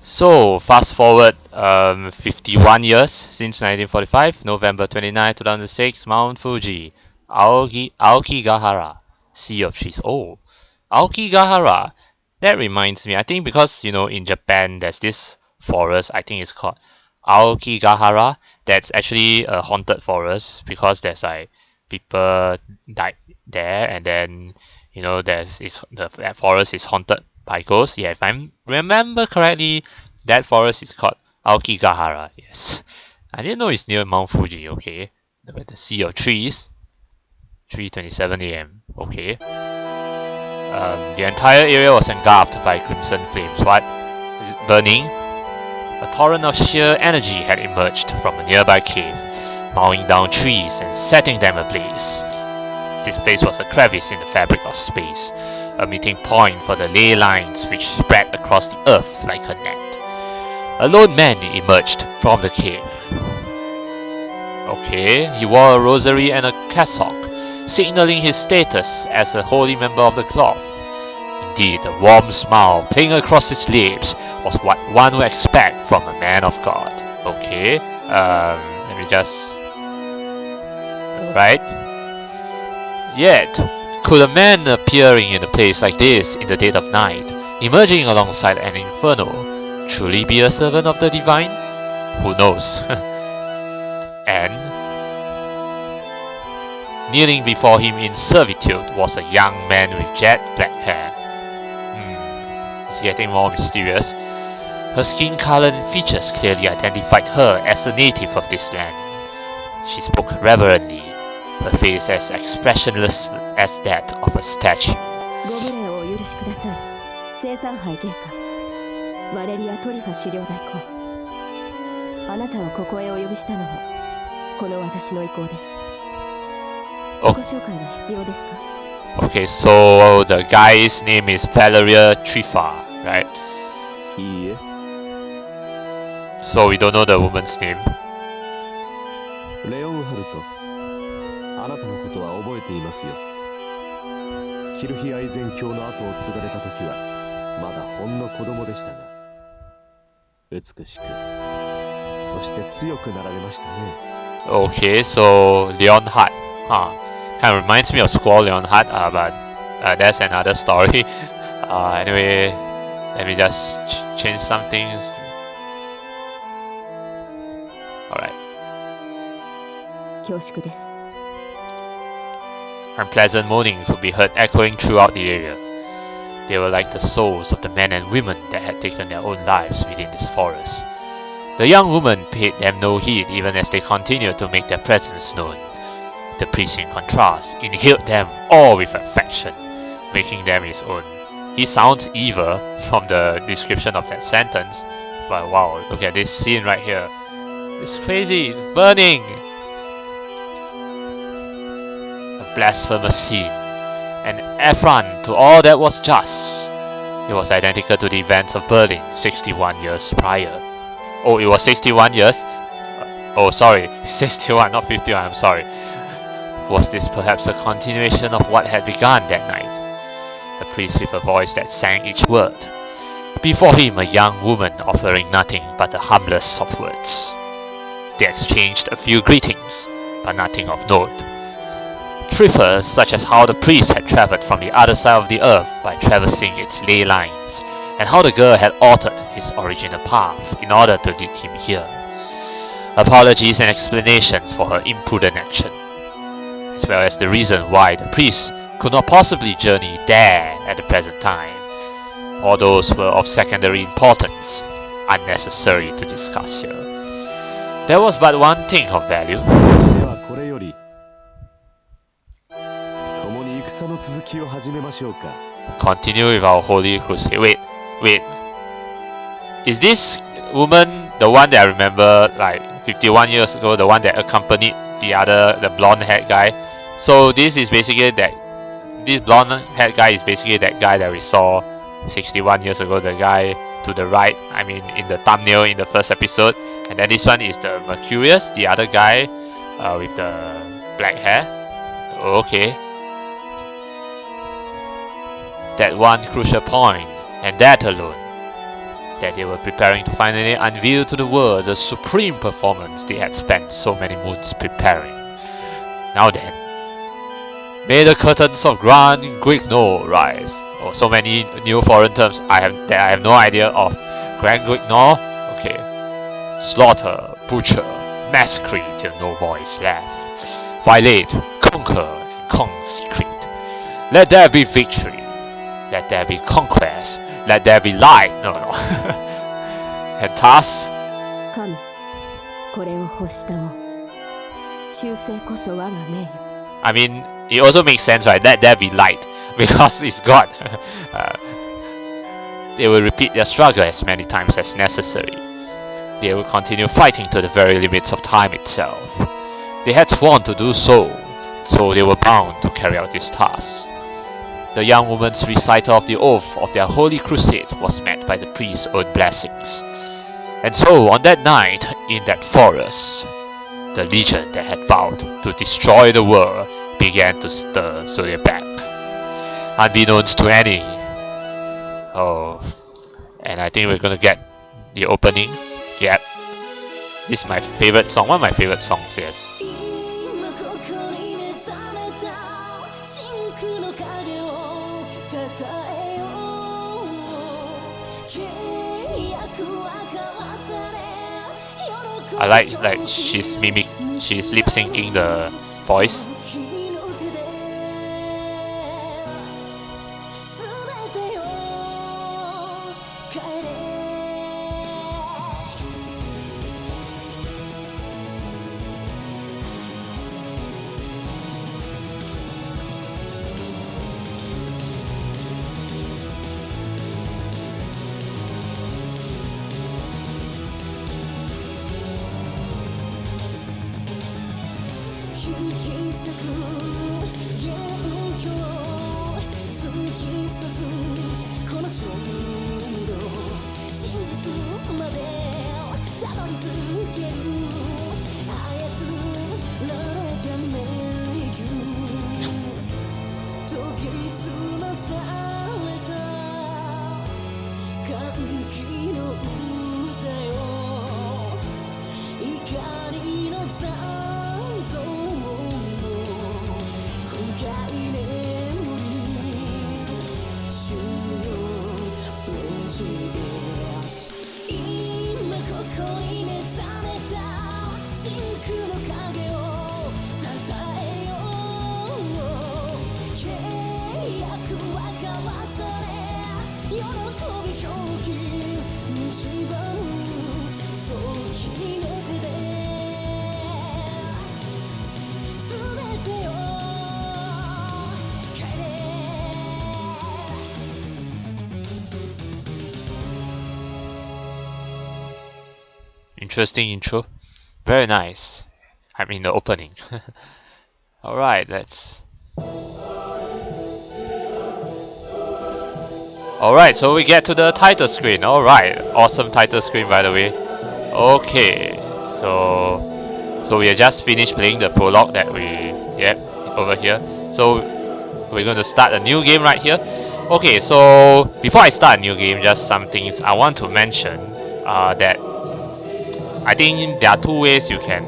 So, fast forward 51 years since 1945, November 29, 2006, Mount Fuji, Aokigahara, Sea of Trees. Oh, Aokigahara. That reminds me, I think because, in Japan there's this forest, I think it's called Aokigahara, that's actually a haunted forest because there's like people died there, and then, that forest is haunted by ghosts. Yeah, if I remember correctly, that forest is called Aokigahara. Yes, I didn't know it's near Mount Fuji. Okay, the Sea of Trees, 3:27 a.m. Okay, the entire area was engulfed by crimson flames. What is it burning? A torrent of sheer energy had emerged from a nearby cave, mowing down trees and setting them ablaze. This place was a crevice in the fabric of space, a meeting point for the ley lines which spread across the earth like a net. A lone man emerged from the cave. Okay, he wore a rosary and a cassock, signaling his status as a holy member of the cloth. Indeed, a warm smile playing across his lips was what one would expect from a man of God. Okay, let me just... Right? Yet, could a man appearing in a place like this in the dead of night, emerging alongside an inferno, truly be a servant of the divine? Who knows? And kneeling before him in servitude was a young man with jet black hair. It's getting more mysterious. Her skin color and features clearly identified her as a native of this land. She spoke reverently, her face as expressionless as that of a statue. Okay, so the guy's name is Valeria Trifa, right? So we don't know the woman's name. Okay, so Leonhard, kind of reminds me of Squall Leonhard, but that's another story. Anyway, let me just change some things. Alright. Unpleasant moanings would be heard echoing throughout the area. They were like the souls of the men and women that had taken their own lives within this forest. The young woman paid them no heed even as they continued to make their presence known. The priest, in contrast, inhaled them all with affection, making them his own. He sounds evil from the description of that sentence, but wow, look at this scene right here. It's crazy, it's burning! A blasphemous scene, an affront to all that was just. It was identical to the events of Berlin 61 years prior. Oh, it was 61 years? Oh, sorry, 61, not 51, I'm sorry. Was this perhaps a continuation of what had begun that night? A priest with a voice that sang each word. Before him a young woman offering nothing but the humblest of words. They exchanged a few greetings, but nothing of note. Trifles such as how the priest had travelled from the other side of the earth by traversing its ley lines, and how the girl had altered his original path in order to lead him here. Apologies and explanations for her imprudent action, as well as the reason why the priest could not possibly journey there at the present time. All those were of secondary importance, unnecessary to discuss here. There was but one thing of value. Continue with our holy crusade. Wait. Is this woman the one that I remember like 51 years ago, the one that accompanied the blonde haired guy? So this blonde haired guy is basically that guy that we saw 61 years ago, the guy to the right, I mean in the thumbnail in the first episode. And then this one is the Mercurius, the other guy with the black hair. Okay. That one crucial point, and that alone. that they were preparing to finally unveil to the world the supreme performance they had spent so many moons preparing. Now then, may the curtains of Grand Guignol rise. Oh, so many new foreign terms I have no idea of. Grand Guignol? Okay. Slaughter, butcher, massacre till no more is left. Violate, conquer, and consecrate. Let there be victory. Let there be conquest. Let there be light. No. And thus, I mean, it also makes sense, right? Let there be light, because it's God. They will repeat their struggle as many times as necessary. They will continue fighting to the very limits of time itself. They had sworn to do so they were bound to carry out this task. The young woman's recital of the oath of their holy crusade was met by the priest's own blessings. And so, on that night, in that forest, the legion that had vowed to destroy the world began to stir back. Unbeknownst to any. Oh, and I think we're gonna get the opening. Yep. This is my favorite song, one of my favorite songs, yes. I like she's lip syncing the voice. Interesting intro. Very nice. I mean the opening. Alright, let's... Alright, so we get to the title screen. Alright, awesome title screen by the way. Okay, so we have just finished playing the prologue that over here. So we're going to start a new game right here. Okay, so before I start a new game, just some things I want to mention that I think there are two ways you can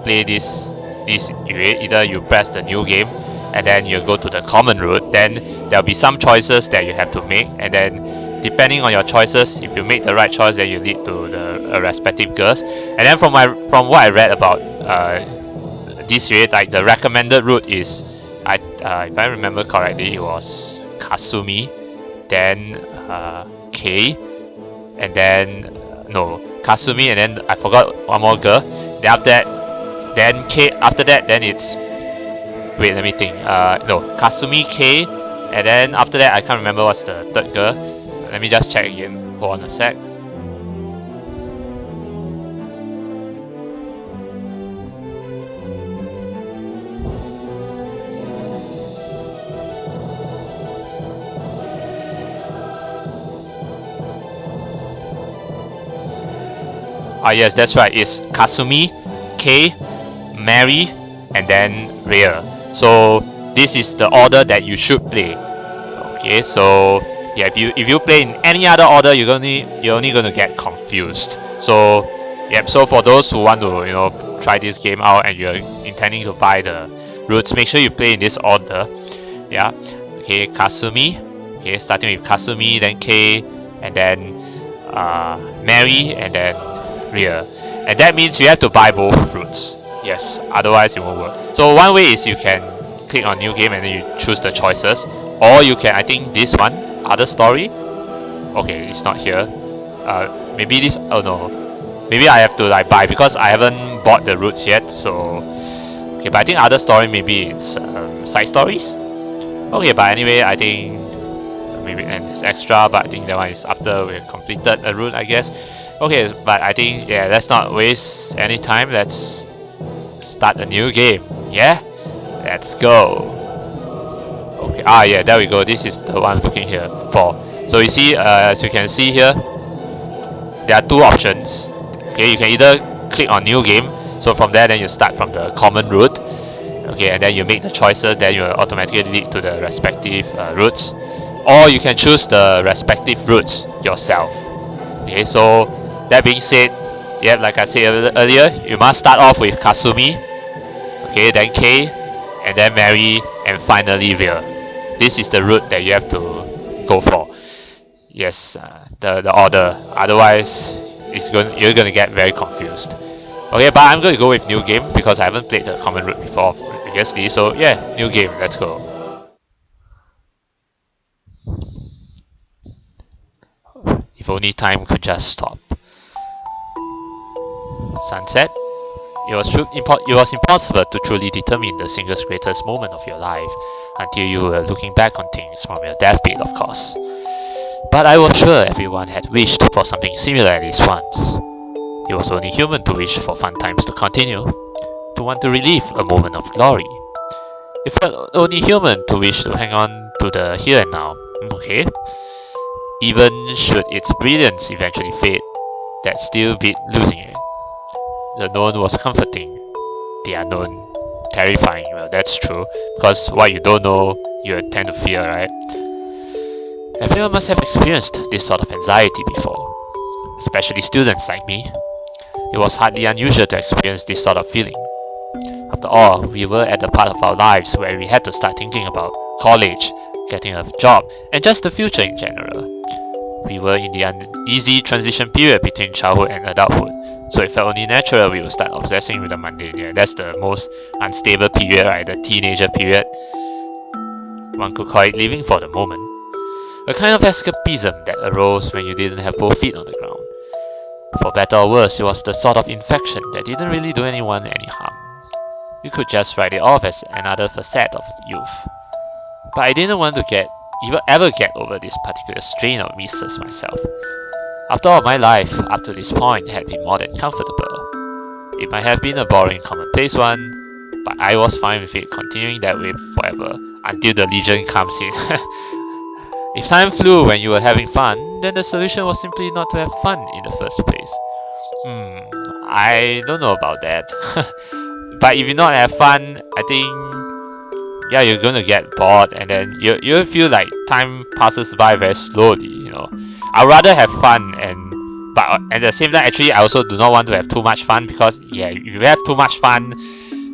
play this Irae. Either you press the new game and then you go to the common route, then there'll be some choices that you have to make, and then depending on your choices, if you make the right choice, then you lead to the respective girls. And then from what I read about this Irae, like the recommended route is, if I remember correctly, it was Kasumi, then Kei, and then Kasumi, and then I forgot one more girl. Then after that, then Kei. After that, then it's let me think. Kasumi, Kei, and then after that I can't remember what's the third girl. Let me just check again. Hold on a sec. Ah yes, that's right. It's Kasumi, Kei, Mary, and then Irae. So this is the order that you should play. Okay, so Yeah, if you play in any other order, you're only gonna get confused. So, yep. So for those who want to try this game out and you're intending to buy the roots, make sure you play in this order. Yeah. Okay, Kasumi. Okay, starting with Kasumi, then K, and then Mary, and then Rhea. And that means you have to buy both roots. Yes, otherwise it won't work. So one way is you can click on new game and then you choose the choices, or you can, I think this one, other story. Okay, it's not here. Maybe this. Oh no, maybe I have to like buy because I haven't bought the roots yet. So okay, but I think other story, maybe it's side stories. Okay, but anyway, I think maybe, and it's extra, but I think that one is after we've completed a route, I guess. Okay, but I think, yeah, let's not waste any time. Let's start a new game. Yeah, let's go. Okay, yeah, there we go. This is the one I'm looking here for. So you see, as you can see here, there are two options. Okay, you can either click on new game, so from there then you start from the common route. Okay, and then you make the choices, then you will automatically lead to the respective routes, or you can choose the respective routes yourself. Okay, so that being said, yeah, like I said earlier, you must start off with Kasumi, okay, then K, and then Mary, and finally Rhea. This is the route that you have to go for. Yes, the order. Otherwise, you're gonna get very confused. Okay, but I'm gonna go with new game because I haven't played the common route before previously. So yeah, new game. Let's go. If only time could just stop. Sunset. It was impossible to truly determine the single greatest moment of your life until you were looking back on things from your deathbed, of course. But I was sure everyone had wished for something similar at least once. It was only human to wish for fun times to continue, to want to relive a moment of glory. It felt only human to wish to hang on to the here and now. Okay. Even should its brilliance eventually fade, that still beat losing it. The known was comforting, the unknown terrifying. Well, that's true, because what you don't know, you tend to fear, right? Everyone must have experienced this sort of anxiety before, especially students like me. It was hardly unusual to experience this sort of feeling. After all, we were at the part of our lives where we had to start thinking about college, getting a job, and just the future in general. We were in the uneasy transition period between childhood and adulthood, so it felt only natural we would start obsessing with the mundane. Yeah, that's the most unstable period, right? The teenager period. One could call it living for the moment. A kind of escapism that arose when you didn't have both feet on the ground. For better or worse, it was the sort of infection that didn't really do anyone any harm. You could just write it off as another facet of youth. But I didn't want to ever get over this particular strain of misery myself. After all, my life up to this point had been more than comfortable. It might have been a boring, commonplace one, but I was fine with it continuing that way forever until the Legion comes in. If time flew when you were having fun, then the solution was simply not to have fun in the first place. I don't know about that. But if you not have fun, I think, yeah, you're gonna get bored, and then you'll feel like time passes by very slowly. I'd rather have fun, but at the same time, actually, I also do not want to have too much fun, because yeah, if you have too much fun,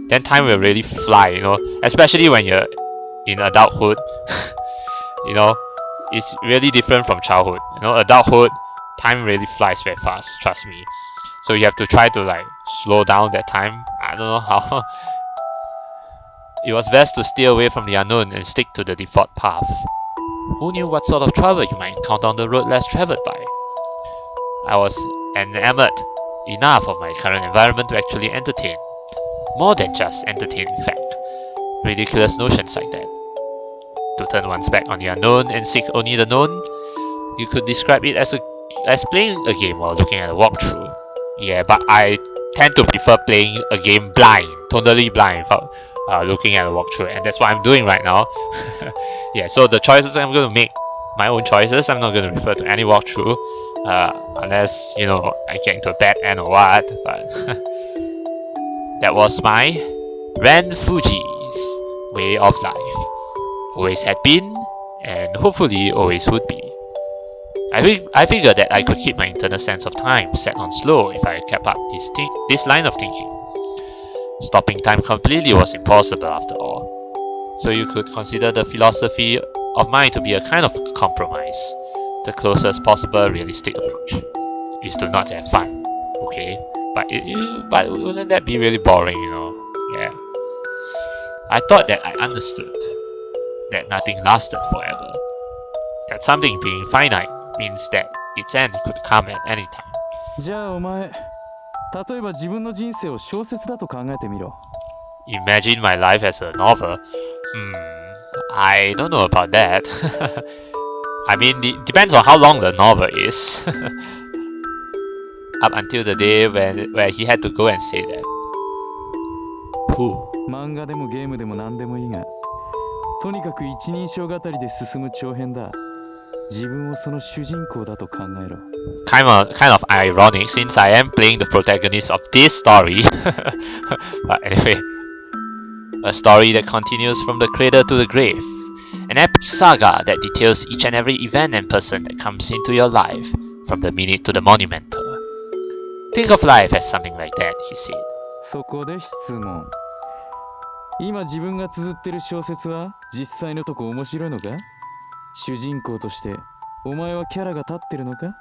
then time will really fly. Especially when you're in adulthood. It's really different from childhood. Adulthood, time really flies very fast, trust me. So you have to try to like slow down that time. I don't know how. It was best to steer away from the unknown and stick to the default path. Who knew what sort of trouble you might encounter on the road less traveled by? I was enamored enough of my current environment to actually entertain. More than just entertain, in fact. Ridiculous notions like that. To turn one's back on the unknown and seek only the known, you could describe it as playing a game while looking at a walkthrough. Yeah, but I tend to prefer playing a game blind, totally blind, without looking at a walkthrough, and that's what I'm doing right now. Yeah, so the choices I'm going to make, my own choices, I'm not going to refer to any walkthrough, unless, I get into a bad end or what, but that was my Ren Fujii's way of life. Always had been, and hopefully always would be. I figured that I could keep my internal sense of time set on slow if I kept up this line of thinking. Stopping time completely was impossible after all. So you could consider the philosophy of mine to be a kind of compromise. The closest possible realistic approach is to not have fun. Okay, but wouldn't that be really boring, you know? Yeah. I thought that I understood that nothing lasted forever. That something being finite means that its end could come at any time. じゃあお前、例えば自分の人生を小説だと考えてみろ。Imagine my life as a novel. I don't know about that. I mean, it depends on how long the novel is. Up until the day where he had to go and say that. Who? 漫画でもゲームでも何でもいいが、とにかく一人称語りで進む長編だ。自分をその主人公だと考えろ。Kind of ironic since I am playing the protagonist of this story. But anyway, a story that continues from the cradle to the grave. An epic saga that details each and every event and person that comes into your life, from the minute to the monumental. Think of life as something like that, he said. そこで質問。今自分が綴ってる小説は実際のとこ面白いのか？主人公としてお前はキャラが立ってるのか？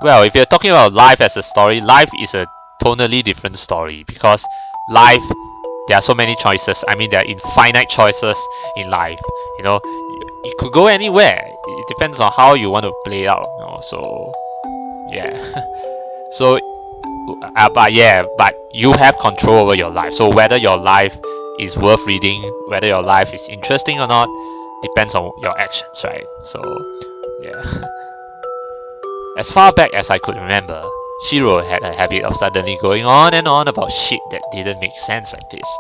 Well, if you're talking about life as a story, life is a tonally different story because life, there are so many choices. I mean, there are infinite choices in life. You know, it could go anywhere. It depends on how you want to play it out. You know, so yeah. So, but you have control over your life. So whether your life is worth reading, whether your life is interesting or not, depends on your actions, right? So, yeah. As far back as I could remember, Shirou had a habit of suddenly going on and on about shit that didn't make sense like this.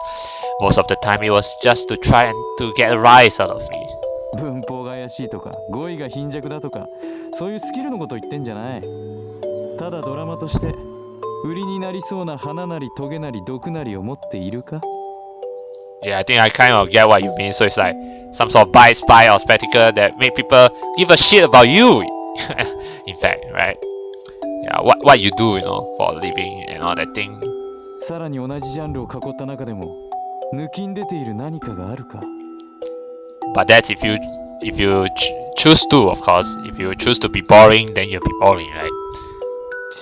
Most of the time it was just to try and to get a rise out of me. 文法が怪しいとか語彙が貧弱だとかそういうスキルのこと言ってんじゃない。ただドラマとして売りになりそうな花なりトゲなり毒なりを持っているか？ Yeah, I think I kind of get what you mean. So it's like some sort of bias, spy, or spectacle that make people give a shit about you. In fact, right? Yeah, what you do, you know, for a living and all that thing. さらに同じジャンルを囲った中でも抜きん出ている何かがあるか？ But that's if you choose to, of course. If you choose to be boring, then you'll be boring, right?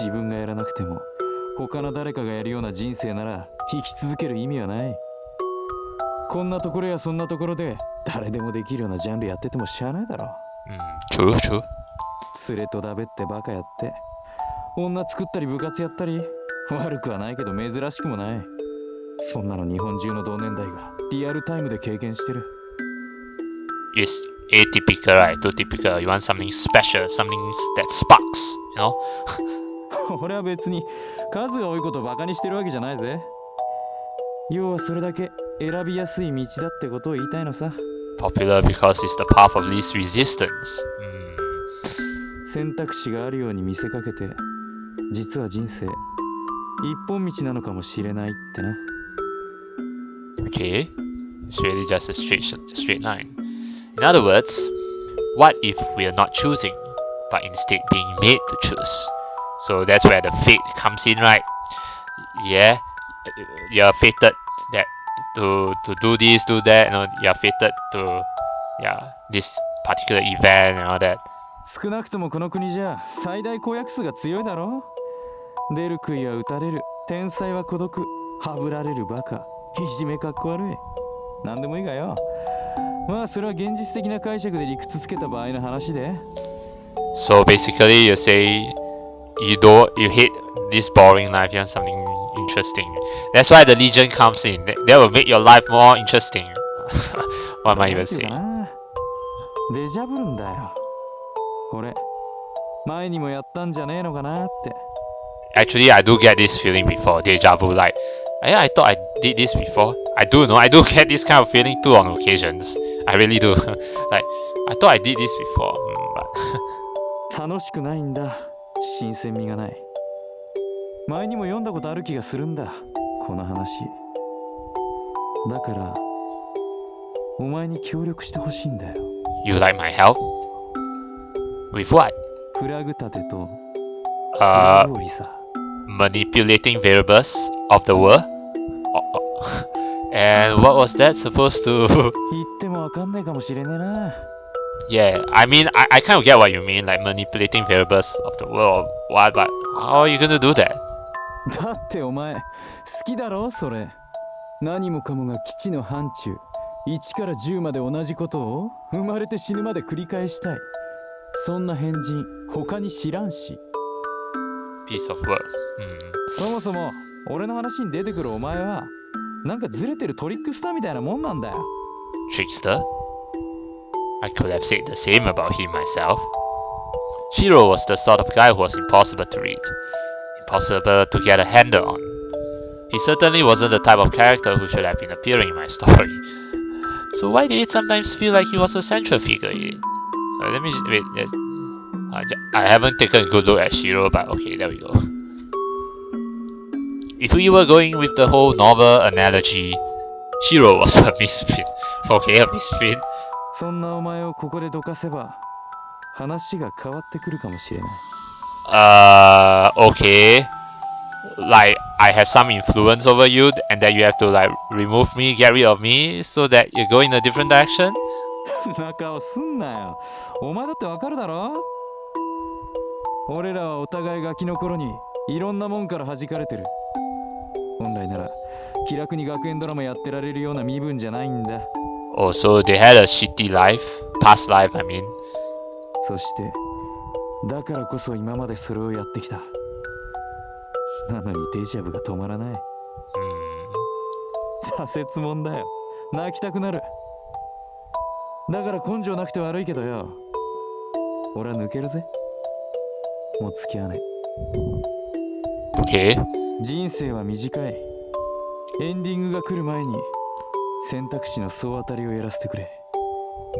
自分がやらなくても他の誰かがやるような人生なら生き続ける意味はない。こんなところやそんなところで誰でもできるようなジャンルやっててもしゃあないだろ。True. 連れとだべってバカやって女作ったり部活やったり悪くはないけど珍しくもない。そんなの日本中の同年代がリアルタイムで経験してる。It's atypical, right? Too typical. You want something special, something that sparks, you know? 俺は別に数が多いことをバカにしてるわけじゃないぜ。要はそれだけ選びやすい道だってことを言いたいのさ。Popular because it's the path of least resistance. 選択肢があるように見せかけて実は人生一本道なのかもしれないってな。 Okay, it's really just a straight line. In other words, what if we are not choosing, but instead being made to choose? So that's where the fate comes in, right? Yeah, you're fated that to do this, do that, you know, you're fated to this particular event and all that. 少なくともこの国じゃ最大公約数が強いだろ。出る杭は打たれる、天才は孤独、はぶられるバカ、いじめかっこ悪い。なんでもいいがよ。まあそれは現実的な解釈で理屈つけた場合の話で。So basically you say you hate this boring life, you want something interesting. That's why the Legion comes in. That will make your life more interesting. What am I even saying? デジャブるんだよ。これ前にもやったんじゃねえのかなって。Actually, I do get this feeling before, deja vu. Like, yeah, I thought I did this before. I do get this kind of feeling too on occasions. I really do. Like, I thought I did this before. But 楽しくないんだ。新鮮味がない。前にも読んだことある気がするんだ。この話。だから、お前に協力してほしいんだよ。You like my help? With what? フラグ立てとフ Uh, ラグ折りさ。 manipulating variables of the world. And what was that supposed to? 言ってもわかんないかもしれねえな。 Yeah, I mean, I kind of get what you mean, like manipulating variables of the world. What, but how are you gonna do that? だってお前好きだろそれ。何もかもが基地の範疇、1から10まで同じことを生まれて死ぬまで繰り返したい。そんな変人他に知らんし。 Piece of work. そもそも俺の話に出てくるお前はなんかずれてるトリックスターみたいなもんなんだよ。 Trickster? I could have said the same about him myself. Shirou was the sort of guy who was impossible to read, impossible to get a handle on. He certainly wasn't the type of character who should have been appearing in my story. So why did it sometimes feel like he was a central figure in it? Let me wait. I haven't taken a good look at Shirou, but okay, there we go. If we were going with the whole novel analogy, Shirou was a misfit. Okay, a misfit. そんなお前をここでどかせば話が変わってくるかもしれない。Okay. Like, I have some influence over you, and that you have to, like, remove me, get rid of me, so that you go in a different direction? 仲をすんなよ。お前だってわかるだろ。俺らはお互いガキの頃にいろんなもんから弾かれてる。本来なら気楽に学園ドラマやってられるような身分じゃないんだ。 Oh, so they had a shitty life? Past life, I mean. そしてだからこそ今までそれをやってきた。なのにデジャブが止まらない。挫折もんだよ。泣きたくなる。だから根性なくて悪いけどよ、俺は抜けるぜ。もう付き合わねえ。 Okay. 人生は短い。エンディングが来る前に選択肢の総当たりをやらせてくれ。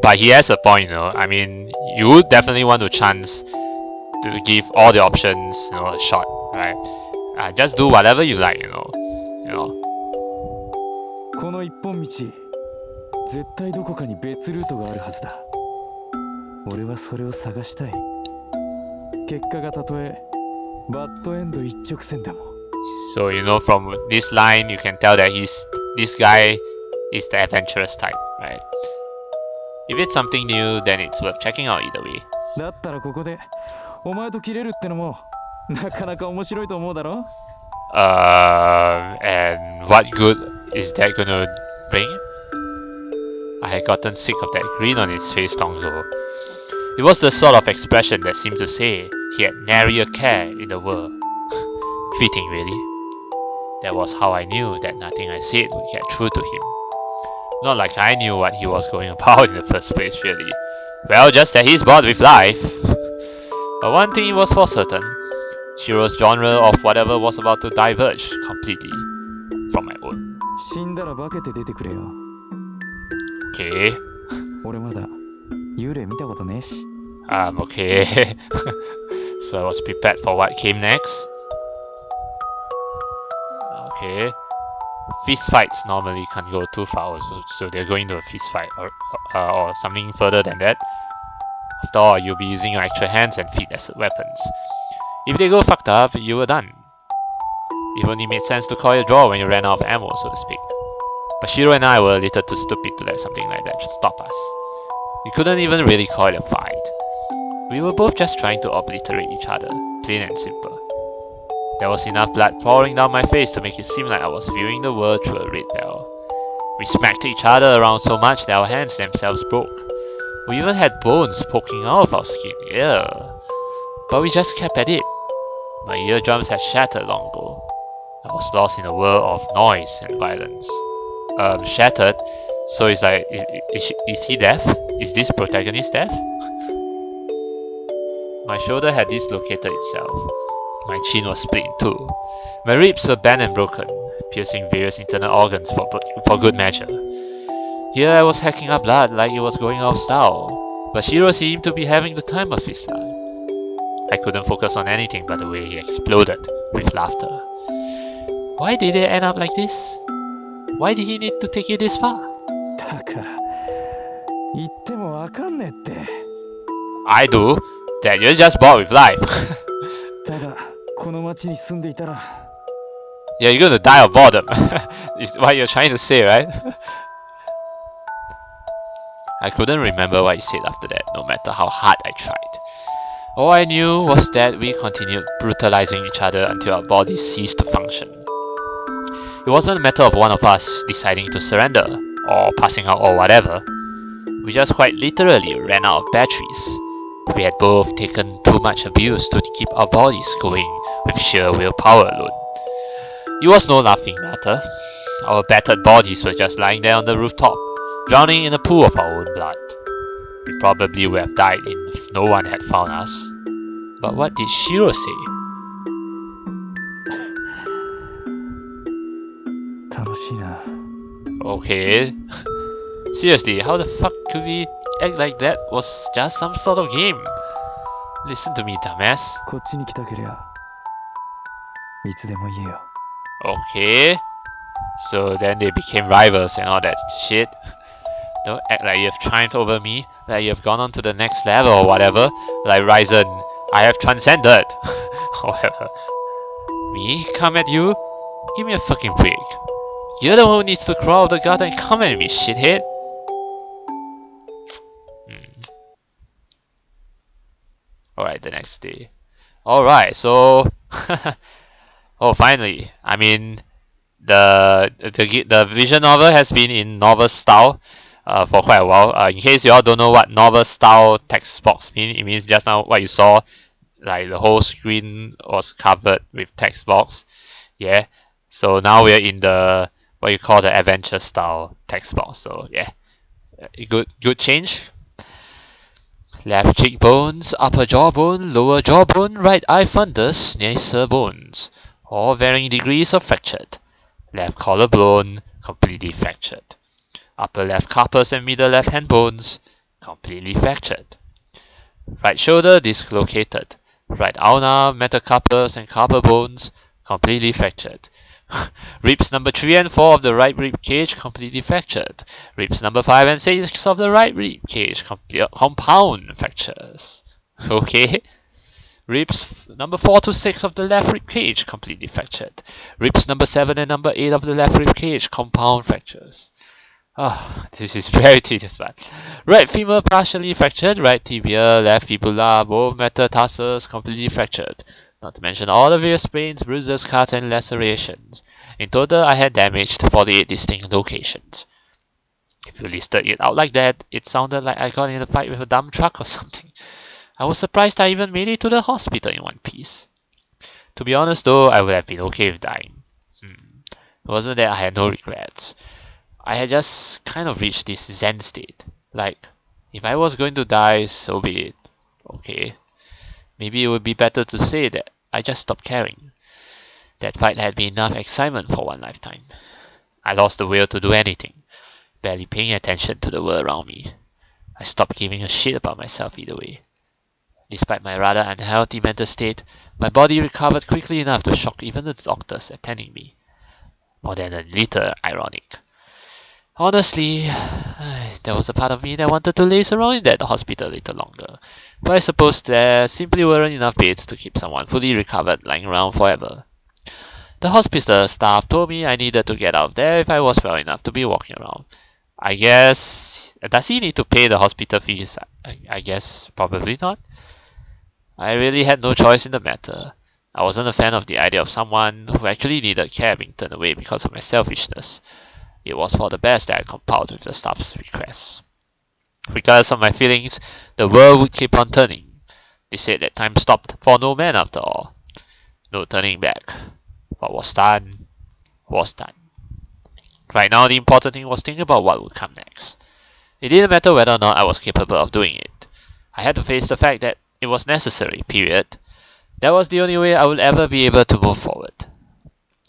But he has a point, I mean, you would definitely want a chance to give all the options, a shot, right? Just do whatever you like, you この一本道、絶対どこかに別ルートがあるはずだ。俺はそれを探したい。結果がたとえバッドエンド一直線でも。 So, from this line, you can tell that this guy is the adventurous type, right? If it's something new, then it's worth checking out either way. だったらここでお前と切れるってのもなかなか面白いと思うだろ。 And what good is that gonna bring? I had gotten sick of that grin on his face long ago. It was the sort of expression that seemed to say he had nary a care in the world. Fitting, really. That was how I knew that nothing I said would get through to him. Not like I knew what he was going about in the first place, really. Well, just that he's bored with life. But one thing was for certain. Shirou's genre of whatever was about to diverge completely from my own. 死んだら化けて出てくれよ。 Okay. 俺まだ幽霊見たことねえし。Okay. So I was prepared for what came next. Okay. Fist fights normally can't go too far, so they're going to a fist fight or something further than that. After all, you'll be using your actual hands and feet as weapons. If they go fucked up, you were done. It only made sense to call it a draw when you ran out of ammo, so to speak. But Shirou and I were a little too stupid to let something like that just stop us. We couldn't even really call it a fight. We were both just trying to obliterate each other, plain and simple. There was enough blood pouring down my face to make it seem like I was viewing the world through a red bell. We smacked each other around so much that our hands themselves broke. We even had bones poking out of our skin, yeah. But we just kept at it. My eardrums had shattered long ago. I was lost in a world of noise and violence. Shattered? So it's like, is he deaf? Is this protagonist deaf? My shoulder had dislocated itself. My chin was split in two. My ribs were bent and broken, piercing various internal organs for good measure. Here I was hacking up blood like it was going out of style, but Shirou seemed to be having the time of his life. I couldn't focus on anything but the way he exploded with laughter. Why did it end up like this? Why did he need to take it this far? だから言ってもわかんねえって。 I do. That you're just bored with life. ただこの町に住んでいたら Yeah, you're gonna die of boredom. Is what you're trying to say, right? I couldn't remember what he said after that, no matter how hard I tried. All I knew was that we continued brutalizing each other until our bodies ceased to function. It wasn't a matter of one of us deciding to surrender, or passing out or whatever. We just quite literally ran out of batteries. We had both taken too much abuse to keep our bodies going with sheer willpower alone. It was no laughing matter. Our battered bodies were just lying there on the rooftop, drowning in a pool of our own blood. We probably would have died if no one had found us. But what did Shirou say? 楽しいな Okay. Seriously, how the fuck could we act like that was just some sort of game? Listen to me, dumbass. こっちに来たけりゃいつでも言えよ Okay. So then they became rivals and all that shit. Don't act like you have triumphed over me, like you have gone on to the next level or whatever. Like Ryzen, I have transcended. Whatever. Me? Come at you? Give me a fucking break. You're the one who needs to crawl out the gutter and come at me, shithead. Alright, the next day. Alright, so... oh, finally. I mean, the visual novel has been in novel style for quite a while. In case you all don't know what novel style text box means, it means just now what you saw, like the whole screen was covered with text box. Yeah. So now we're in the what you call the adventure style text box. So yeah, good change. Left cheekbones, upper jawbone, lower jawbone, right eye fundus, nasal bones, all varying degrees of fractured. Left collarbone, completely fractured. Upper left carpus and middle left hand bones, completely fractured. Right shoulder dislocated. Right ulnar, metacarpus and carpal bones, completely fractured. Ribs number 3 and 4 of the right rib cage completely fractured. Ribs number 5 and 6 of the right rib cage compound fractures. Okay. Ribs number 4 to 6 of the left rib cage completely fractured. Ribs number 7 and number 8 of the left rib cage compound fractures. Ah, this is very tedious, but right femur partially fractured, right tibia, left fibula, both metatarsals completely fractured. Not to mention all the various sprains, bruises, cuts, and lacerations. In total, I had damaged 48 distinct locations. If you listed it out like that, it sounded like I got in a fight with a dump truck or something. I was surprised I even made it to the hospital in one piece. To be honest though, I would have been okay with dying. It wasn't that I had no regrets. I had just kind of reached this zen state. Like, if I was going to die, so be it. Okay. Maybe it would be better to say that I just stopped caring. That fight had been enough excitement for one lifetime. I lost the will to do anything, barely paying attention to the world around me. I stopped giving a shit about myself either way. Despite my rather unhealthy mental state, my body recovered quickly enough to shock even the doctors attending me. More than a little ironic. Honestly, there was a part of me that wanted to laze around in that hospital a little longer, but I suppose there simply weren't enough beds to keep someone fully recovered lying around forever. The hospital staff told me I needed to get out of there if I was well enough to be walking around. I guess... Does he need to pay the hospital fees? I guess probably not. I really had no choice in the matter. I wasn't a fan of the idea of someone who actually needed care being turned away because of my selfishness. It was for the best that I complied with the staff's request. Regardless of my feelings, the world would keep on turning. They said that time stopped for no man after all. No turning back. What was done, was done. Right now the important thing was thinking about what would come next. It didn't matter whether or not I was capable of doing it. I had to face the fact that it was necessary, period. That was the only way I would ever be able to move forward.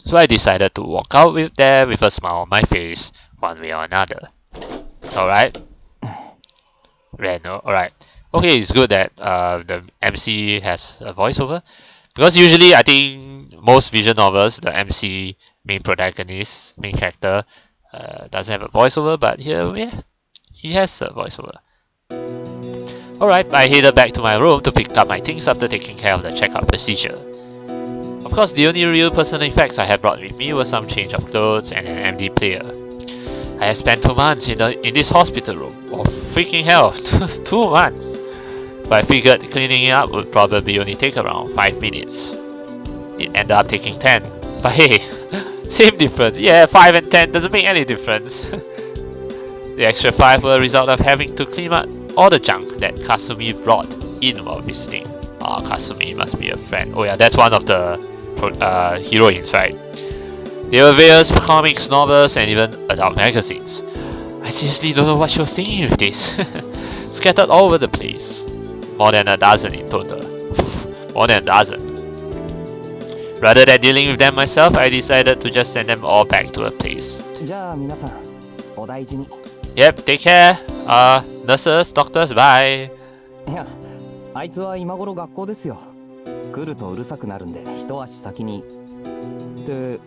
So I decided to walk out there with a smile on my face, one way or another. Alright? Alright. Okay, it's good that the MC has a voiceover. Because usually I think most visual novels, the MC, main protagonist, main character, doesn't have a voiceover, but here, yeah, he has a voiceover. Alright, I headed back to my room to pick up my things after taking care of the checkout procedure. Of course, the only real personal effects I had brought with me were some change of clothes and an empty player. I had spent 2 months in this hospital room. Oh freaking hell, 2 months! But I figured cleaning it up would probably only take around 5 minutes. It ended up taking 10. But hey, same difference. Yeah, 5 and 10 doesn't make any difference. The extra 5 were a result of having to clean up all the junk that Kasumi brought in while visiting. Ah, Kasumi must be a friend. Oh yeah, that's one of the heroines, right? There were various comics, novels, and even adult magazines. I seriously don't know what she was thinking with this. Scattered all over the place. More than a dozen in total. More than a dozen. Rather than dealing with them myself, I decided to just send them all back to her place. Yep, take care. Nurses, doctors, bye. いや、あいつは今頃学校ですよ。来るとうるさくなるんで、一足先に。って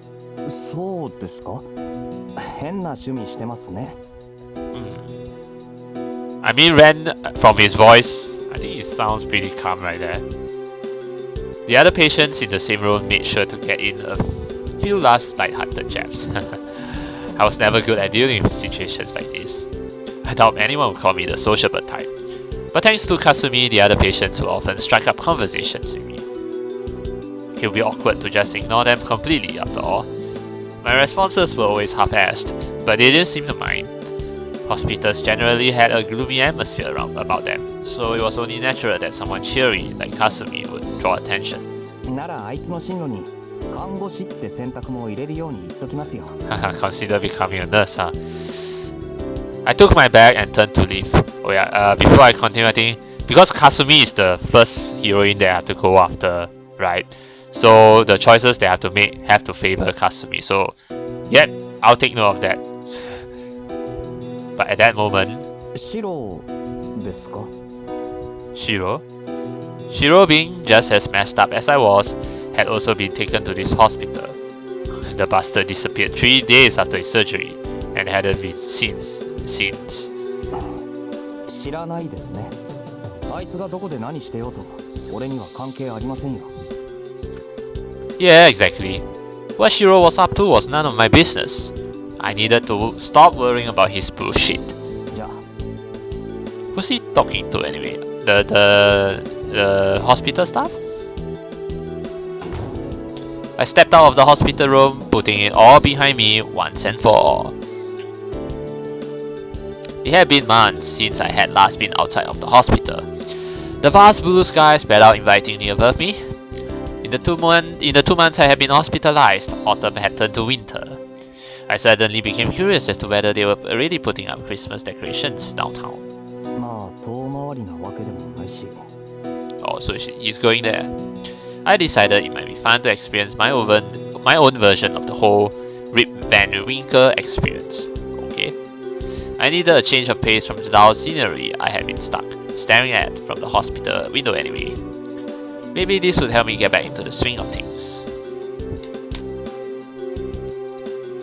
そうですか？変な趣味してますね。I mean, Ren, from his voice, I think it sounds pretty calm right there. The other patients in the same room made sure to get in a few last light-hearted jabs. I was never good at dealing with situations like this. I doubt anyone would call me the sociable type. But thanks to Kasumi, the other patients would often strike up conversations with me. It would be awkward to just ignore them completely after all. My responses were always half-assed, but they didn't seem to mind. Hospitals generally had a gloomy atmosphere about them, so it was only natural that someone cheery like Kasumi would draw attention. ならあいつの進路に看護師って選択も入れるように言っときますよ。Consider becoming a nurse, huh? I took my bag and turned to leave. Oh yeah, before I continue, I think because Kasumi is the first heroine that I have to go after, right? So the choices they have to make have to favor Kasumi. So, yep, I'll take note of that. But at that moment, Shirou ですか？ Shirou, being just as messed up as I was, had also been taken to this hospital. The bastard disappeared 3 days after his surgery and hadn't been seen since. 知らないですね。あいつがどこで何してようと、俺には関係ありませんよ。Yeah, exactly. What Shirou was up to was none of my business. I needed to stop worrying about his bullshit. じゃあ、 Who's he talking to anyway? The hospital staff? I stepped out of the hospital room, putting it all behind me once and for all. It had been months since I had last been outside of the hospital. The vast blue sky spread out invitingly above me. In the 2 months I had been hospitalized, autumn had turned to winter. I suddenly became curious as to whether they were already putting up Christmas decorations downtown. まあ遠回りなわけでもないし。 Oh, so he's going there. I decided it might be fun to experience my own version of the whole Rip Van Winkle experience. Okay. I needed a change of pace from the dull scenery I had been stuck staring at from the hospital window anyway. Maybe this would help me get back into the swing of things.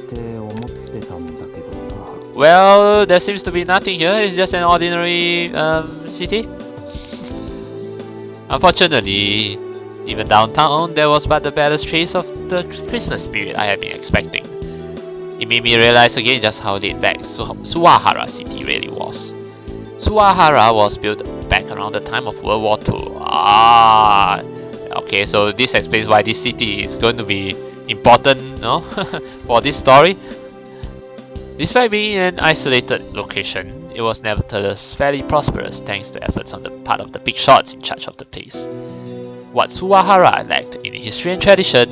って思ってたんだけどな。 Well, there seems to be nothing here. It's just an ordinary city. Unfortunately, even downtown, there was but the barest trace of the Christmas spirit I had been expecting. It made me realize again just how laid back Suwahara City really was. Suwahara was built back around the time of World War II. Ah, okay, so this explains why this city is going to be important, no, for this story. Despite being in an isolated location, it was nevertheless fairly prosperous thanks to efforts on the part of the big shots in charge of the place. What Suwahara lacked in history and tradition,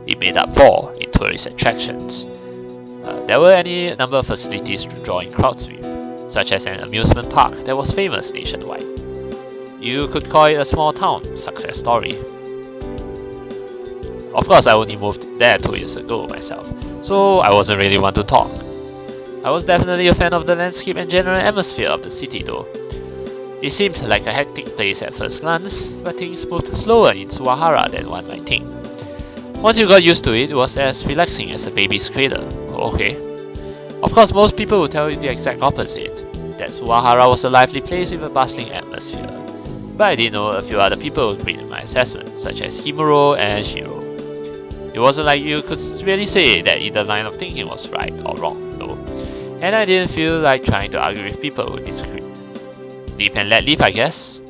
it made up for in tourist attractions. There were any number of facilities to draw in crowds with, such as an amusement park that was famous nationwide. You could call it a small town success story. Of course, I only moved there 2 years ago myself, so I wasn't really one to talk. I was definitely a fan of the landscape and general atmosphere of the city though. It seemed like a hectic place at first glance, but things moved slower in Suwahara than one might think. Once you got used to it, it was as relaxing as a baby's cradle. Okay. Of course, most people will tell you the exact opposite, that that Suwahara was a lively place with a bustling atmosphere. But I did know a few other people who agreed with my assessment, such as Himuro and Shirou. It wasn't like you could really say that either line of thinking was right or wrong, though. And I didn't feel like trying to argue with people who disagreed. Live and let live, I guess.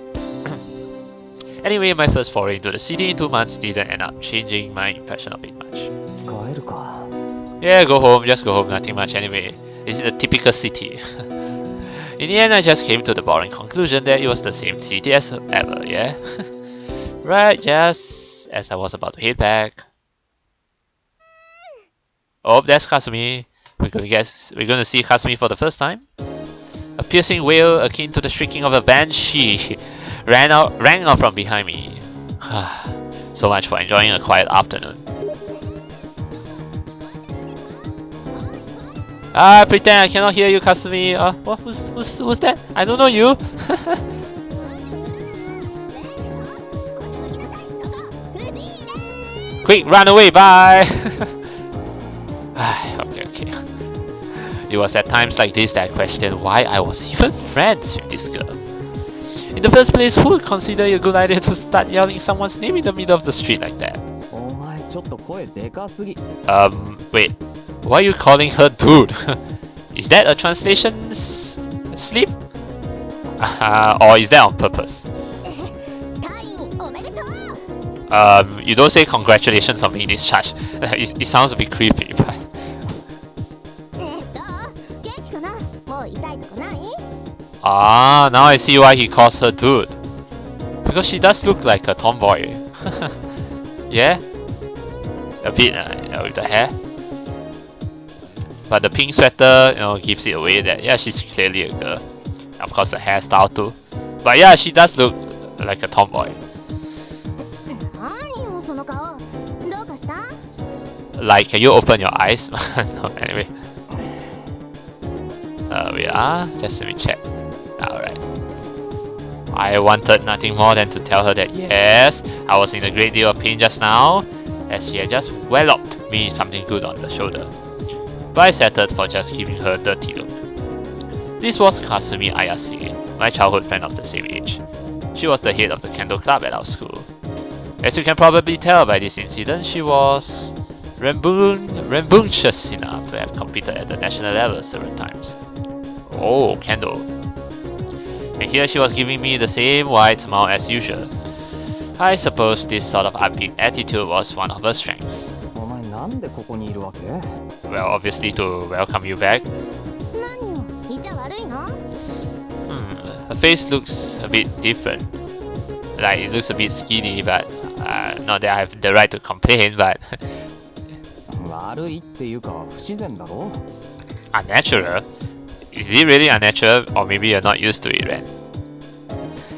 Anyway, my first foray into the city in 2 months didn't end up changing my impression of it much. Yeah, go home, just go home, nothing much anyway. This is a typical city. In the end, I just came to the boring conclusion that it was the same city as ever, yeah? Right, just as I was about to head back. Oh, that's Kasumi. We're gonna see Kasumi for the first time. A piercing wail akin to the shrieking of a banshee rang out from behind me. So much for enjoying a quiet afternoon. Pretend I cannot hear you, Kasumi. What? Who's that? I don't know you. Quick, run away, bye! Okay. It was at times like this that I questioned why I was even friends with this girl. In the first place, who would consider it a good idea to start yelling someone's name in the middle of the street like that? Wait. Why are you calling her dude? Is that a translation slip? Or is that on purpose? You don't say congratulations on being discharged. It sounds a bit creepy, but... now I see why he calls her dude. Because she does look like a tomboy. Yeah? A bit with the hair. But the pink sweater, gives it away that, yeah, she's clearly a girl. Of course, the hairstyle too. But yeah, she does look like a tomboy. Like, can you open your eyes? No, anyway. Wait, just let me check. Alright. I wanted nothing more than to tell her that yes, I was in a great deal of pain just now, as she had just walloped me something good on the shoulder. But I settled for just giving her a dirty look. This was Kasumi Ayase, my childhood friend of the same age. She was the head of the candle club at our school. As you can probably tell by this incident, she was rambunctious enough to have competed at the national level several times. Oh, candle. And here she was giving me the same wide smile as usual. I suppose this sort of upbeat attitude was one of her strengths. Well, obviously to welcome you back. Her face looks a bit different. Like, it looks a bit skinny, but not that I have the right to complain, but... Unnatural? Is it really unnatural, or maybe you're not used to it, Ren?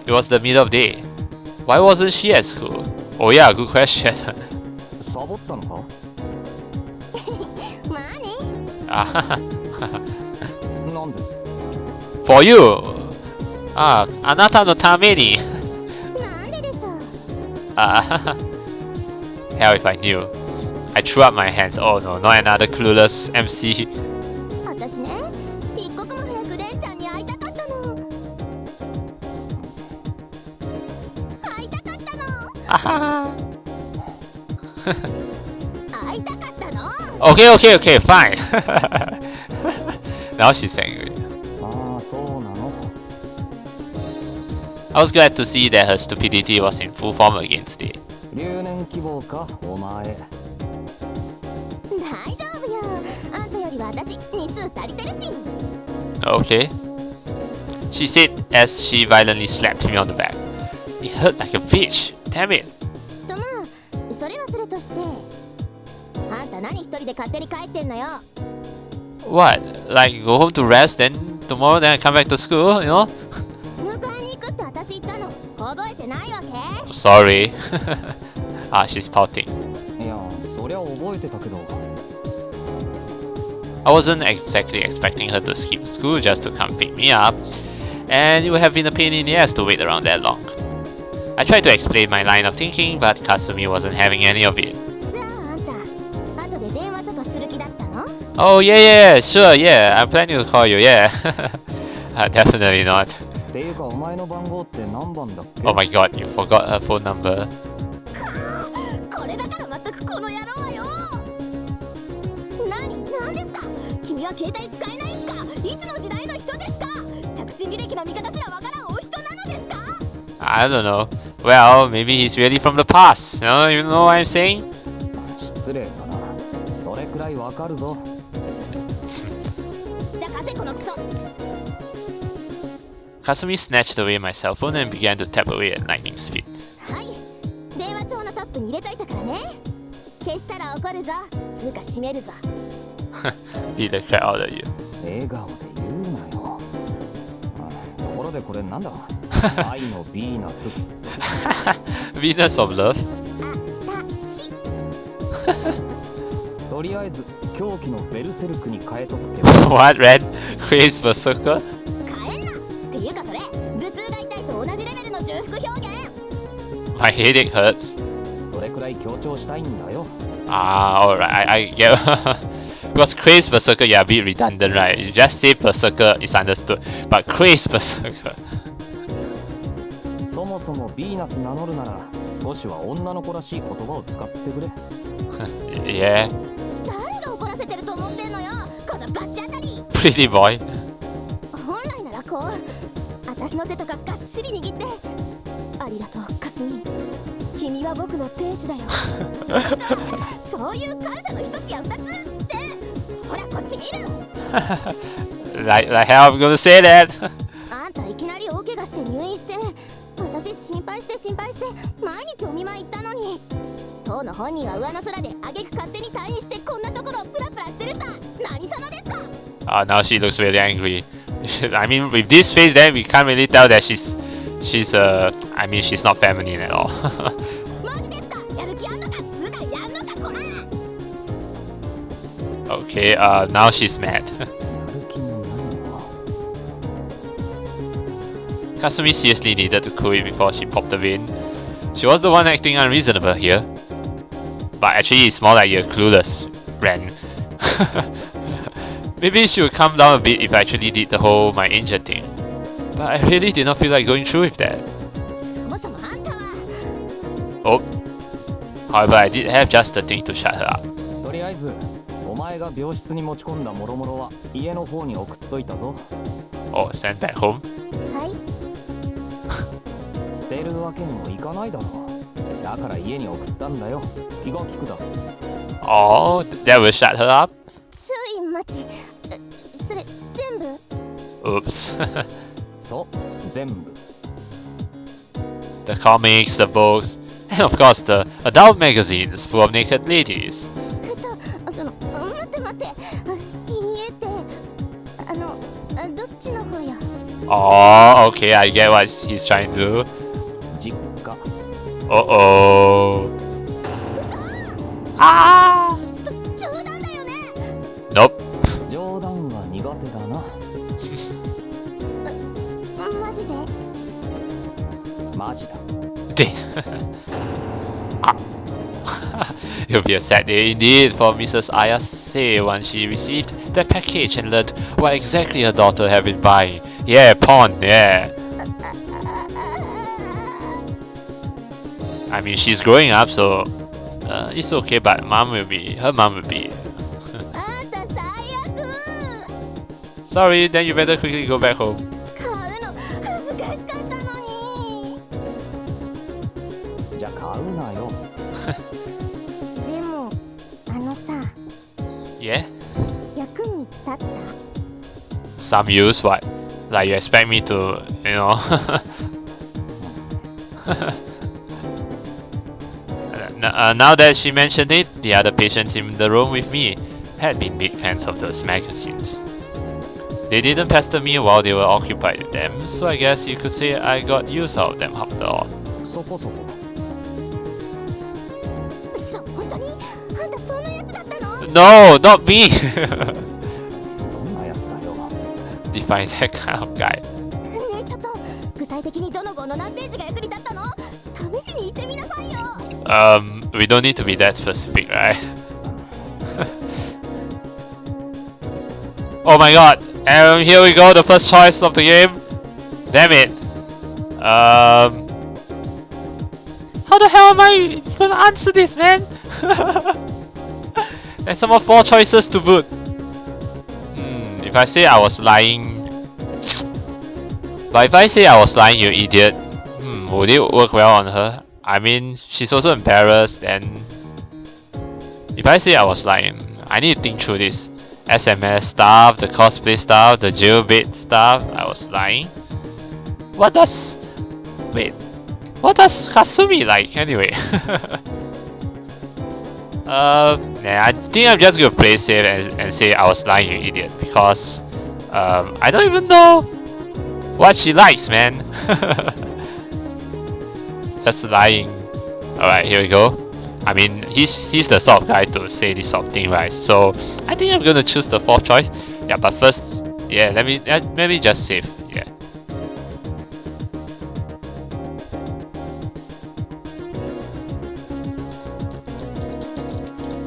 It was the middle of the day. Why wasn't she at school? Oh yeah, good question. For you! Anata no tame ni! Hell if I knew. I threw up my hands. Oh no, not another clueless MC. Okay, fine. Now she's angry. I was glad to see that her stupidity was in full form against it. Okay. She said as she violently slapped me on the back. It hurt like a bitch. Damn it. What? Like go home to rest, then tomorrow then I come back to school, Sorry. She's pouting. I wasn't exactly expecting her to skip school just to come pick me up, and it would have been a pain in the ass to wait around that long. I tried to explain my line of thinking, but Kasumi wasn't having any of it. Oh yeah, sure, yeah, I'm planning to call you, yeah. Definitely not. っていうかお前の番号って何番だっけ？ Oh my god, you forgot her phone number. これだから全くこの野郎はよ。何ですか？君は携帯使えないんすか？いつの時代の人ですか？着信履歴の見方すらわからんお人なのですか？ I don't know. Well, maybe he's really from the past. You know what I'm saying? 失礼だな。それくらいわかるぞ。じゃあ貸せこのクソ。 Kasumi snatched away my cell phone and began to tap away at lightning speed. はい。電話帳のトップに入れといたからね。消したら怒るぞ。つうか閉めるぞ。Beat the crap out of you. 笑顔で言うなよ。ところでこれなんだ？愛のヴィーナス。Venus of love? とりあえず狂気のベルセルクに変えとくけど。What, Red? Craze berserker? 変えんな。っていうかそれ、頭痛が痛いと同じレベルの重複表現。 My headache hurts. それくらい強調したいんだよ。Ah, alright, I get. Because craze berserker, yeah, a bit redundant, right? You just say berserker is understood, but craze berserker. そもそもヴィーナス名乗るなら少しは女の子らしい言葉を使ってくれ。Yeah, 誰が怒らせてると思ってんのよ。このバチ当たり。 pretty boy. 本来ならこう。私の手とかがっしり握って。ありがとう、かすみ。君は僕の天使だよ。そういう感謝の一つや二つって。ほらこっち見る。like how I'm gonna say that. あんたいきなり大怪我して入院して。私心配して毎日お見舞い行ったのに。当の本人は上の空で挙句勝手に退院してこんなところをプラプラしてるさ。何様ですか。 Now she looks really angry. I mean, with this face, then we can't really tell that she's I mean, she's not feminine at all. マジですか。やる気あんのか。つうかやんのかこら。 Okay, now she's mad. やる気もないわ。 Kasumi seriously needed to cool it before she popped the vein. She was the one acting unreasonable here. But actually, it's more like you're clueless, Ren. Maybe she would calm down a bit if I actually did the whole my injured thing. But I really did not feel like going through with that. そもそもあんたは。 Oh. However, I did have just the thing to shut her up. とりあえずお前が病室に持ち込んだ諸々は家の方に送っといたぞ。 Oh, send back home? はい。捨てるわけにもいかないだろう。だから家に送ったんだよ。気が利くだろ。 Oh, that will shut her up? ちょい待ち。それ全部。 Oops. そう、全部。 The comics, the books, and of course the adult magazines full of naked ladies. その待って家ってどっちの方や。 Oh, okay, I get what he's trying to do. 実家。 Uh-oh. Ah! 冗談だよね。 Nope. 冗談は苦手だな。マジで。マジだ。Ah. It'll be a sad day indeed for Mrs. Ayase once she received that package and learned what exactly her daughter had been buying. Yeah, porn, yeah. I mean, she's growing up, so it's okay, but her mom will be. あんた最悪。 Sorry, then you better quickly go back home. 買うの恥ずかしかったのに。じゃあ買うなよ。でもさ。 Yeah? 役に立った。 Some use, what? Like you expect me to, you know? Now that she mentioned it, the other patients in the room with me had been big fans of those magazines. They didn't pester me while they were occupied with them, so I guess you could say I got use out of them after all. そこそこ。嘘、本当にあんたそんなやつだったの？ No, not me! どんなやつだよ。Define that kind of guy. ねえちょっと具体的にどの号の何ページが役に立ったの？試しに言ってみなさいよ。We don't need to be that specific, right? Oh my god! And here we go, the first choice of the game. Damn it. How the hell am I gonna answer this, man? And some more 4 choices to boot. If I say I was lying... But if I say I was lying, you idiot, would it work well on her? I mean, she's also embarrassed, and... If I say I was lying, I need to think through this. SMS stuff, the cosplay stuff, the jailbait stuff, I was lying. What does... Wait. What does Kasumi like, anyway? Nah, I think I'm just gonna play safe and say I was lying, you idiot. Because... I don't even know what she likes, man. Just lying. Alright, here we go. I mean, he's the sort of guy to say this sort of thing, right? So I think I'm gonna choose the 4th choice. Yeah, but first, yeah, let me just save. Yeah.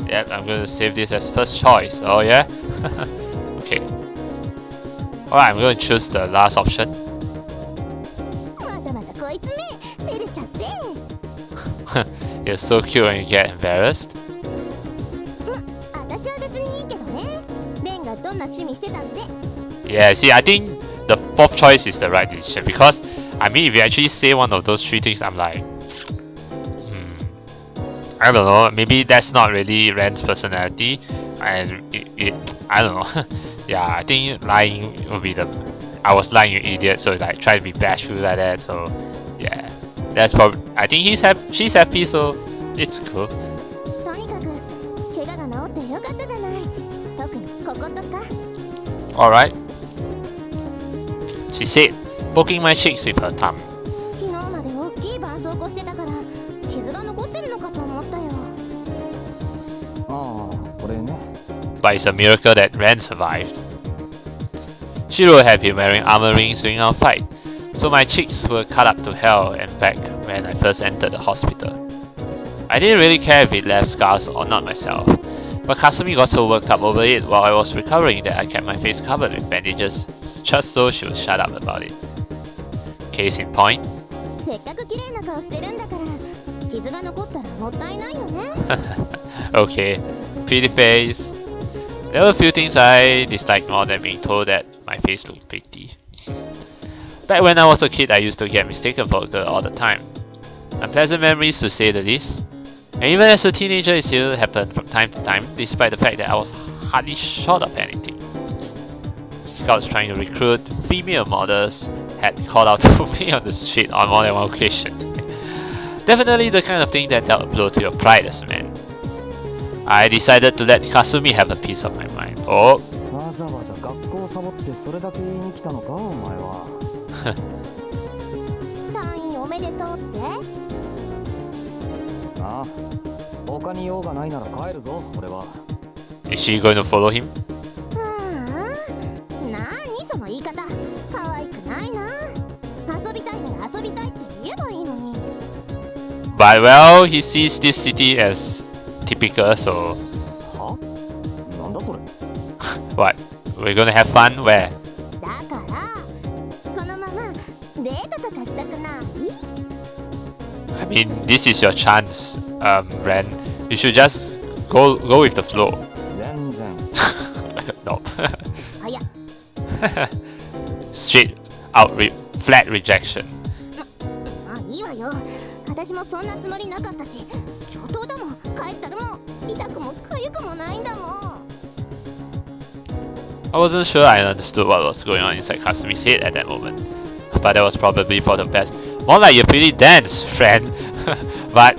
Yep, I'm gonna save this as first choice. Oh yeah. Okay. Alright, I'm gonna choose the last option. You're so cute when you get embarrassed. Yeah, see, I think the 4th choice is the right decision because, I mean, if you actually say one of those 3 things, I'm like, I don't know, maybe that's not really Ren's personality, and I don't know. Yeah, I think lying would be I was lying, you idiot, so like try to be bashful like that, so yeah. That's probably. I think she's happy, so it's cool. Alright. She said, poking my cheeks with her thumb. But it's a miracle that Ren survived. Shirou had been wearing armor rings during our fight, so my cheeks were cut up to hell and back when I first entered the hospital. I didn't really care if it left scars or not myself, but Kasumi got so worked up over it while I was recovering that I kept my face covered with bandages just so she would shut up about it. Case in point. Okay, pretty face. There were a few things I disliked more than being told that my face looked pretty. Back when I was a kid, I used to get mistaken for a girl all the time. Unpleasant memories to say the least. And even as a teenager, it still happened from time to time, despite the fact that I was hardly short of anything. Scouts trying to recruit female models had called out to me on the street on more than one occasion. Definitely the kind of thing that dealt a blow to your pride as a man. I decided to let Kasumi have a piece of my mind. Oh. Is she going to follow him? But well, he sees this city as typical, so... What? We're gonna have fun? Where? I mean, this is your chance, Ren. You should just go with the flow. Nope. Straight out flat rejection. I wasn't sure I understood what was going on inside Kasumi's head at that moment, but that was probably for the best. More like you pretty dense, friend. But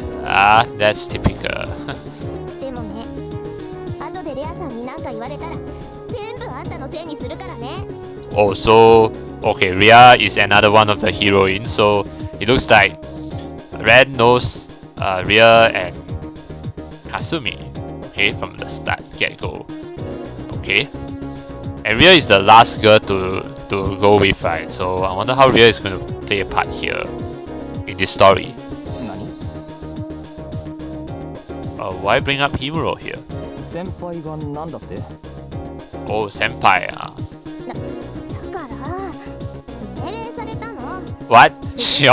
that's typical. Oh, so okay, Ria is another one of the heroines, so it looks like Ren knows Ria and Kasumi, okay, from the start, get-go. Okay. And Ria is the last girl to go with, right? So I wonder how Ria is going to play a part here in this story. Why bring up Himuro here? Oh, senpai. What? She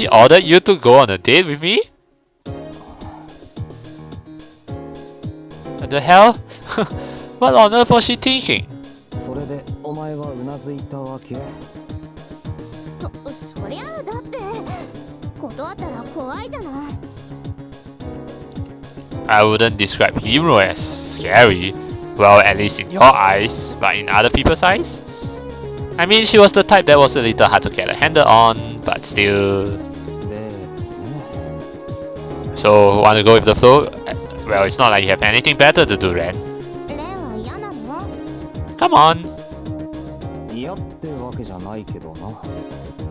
ordered you to go on a date with me? What the hell? What on earth was she thinking? それでお前はうなずいたわけ？そりゃあだって断ったら怖いじゃない。 I wouldn't describe Hiro as scary. Well, at least in your eyes, but in other people's eyes? I mean, she was the type that was a little hard to get a handle on, but still... So, want to go with the flow? Well, it's not like you have anything better to do, Ren. Come on! 嫌ってわけじゃないけどな。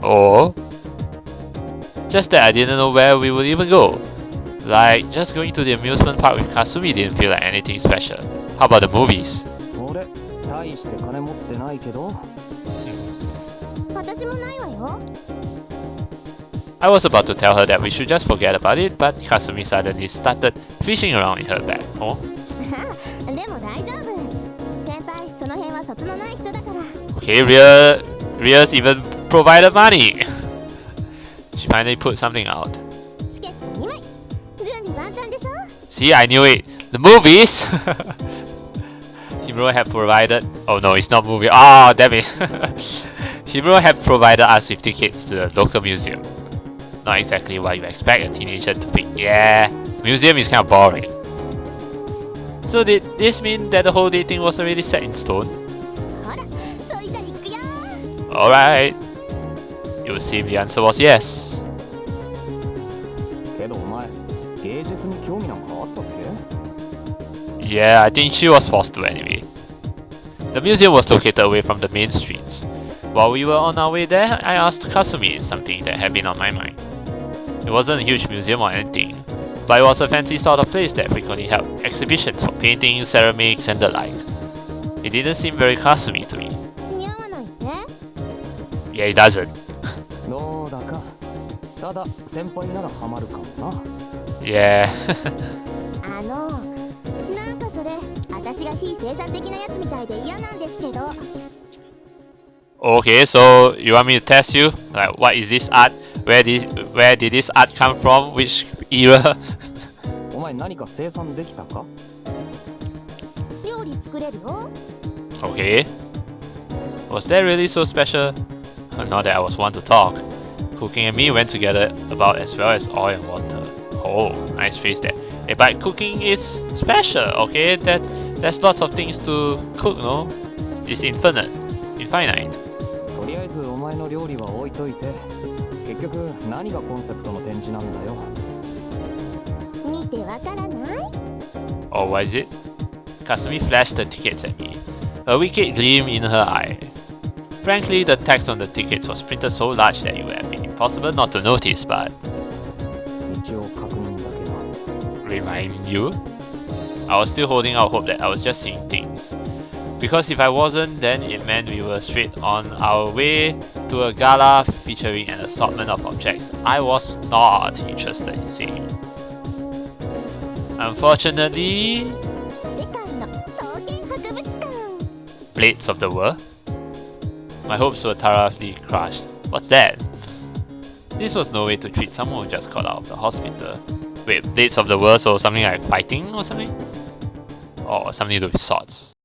Or... just that I didn't know where we would even go. Like, just going to the amusement park with Kasumi didn't feel like anything special. How about the movies? 俺、大して金持ってないけど。私もないわよ。 I was about to tell her that we should just forget about it, but Kasumi suddenly started fishing around in her bag. Oh? でも大丈夫。先輩、その辺は卒のない人だから。 Okay, Ria's even provided money. She finally put something out. チケット2枚。準備万端でしょ? See, I knew it. The movies. Himuro had provided. Oh no, it's not movie. Oh damn it. Himuro had provided us with tickets to the local museum. Not exactly what you expect a teenager to think. Yeah, museum is kind of boring. So did this mean that the whole dating was already set in stone? Alright. It would seem the answer was yes. けどお前、芸術に興味なんかあったっけ? Yeah, I think she was forced to anyway. The museum was located away from the main streets. While we were on our way there, I asked Kasumi something that had been on my mind. It wasn't a huge museum or anything, but it was a fancy sort of place that frequently held exhibitions for paintings, ceramics, and the like. It didn't seem very Kasumi to me. Yeah, it doesn't. どうだか。ただ先輩ならハマるかもな。Yeah. なんかそれ、私が非生産的なやつみたいで嫌なんですけど。Okay, so you want me to test you? Like, what is this art? Where did this art come from? Which era? お前何か生産できたか? 料理作れるよ。 Okay. Was that really so special? Not that I was one to talk. Cooking and me went together about as well as oil and water. Oh, nice phrase there. Hey, but cooking is special, okay? There's lots of things to cook, no? It's infinite. Infinite. とりあえずお前の料理は置いといて。結局何がコンセプトの展示なんだよ。見てわからない? Oh, what is it? Kasumi flashed the tickets at me, a wicked gleam in her eye. Frankly, the text on the tickets was printed so large that it would have been impossible not to notice, but... 一応確認だけど。Reminding you? I was still holding out hope that I was just seeing things. Because if I wasn't, then it meant we were straight on our way to a gala featuring an assortment of objects I was not interested in seeing. Unfortunately... Blades of the World? My hopes were thoroughly crushed. What's that? This was no way to treat someone who just got out of the hospital. Wait, Blades of the World, so something like fighting or something? Or something to do with swords.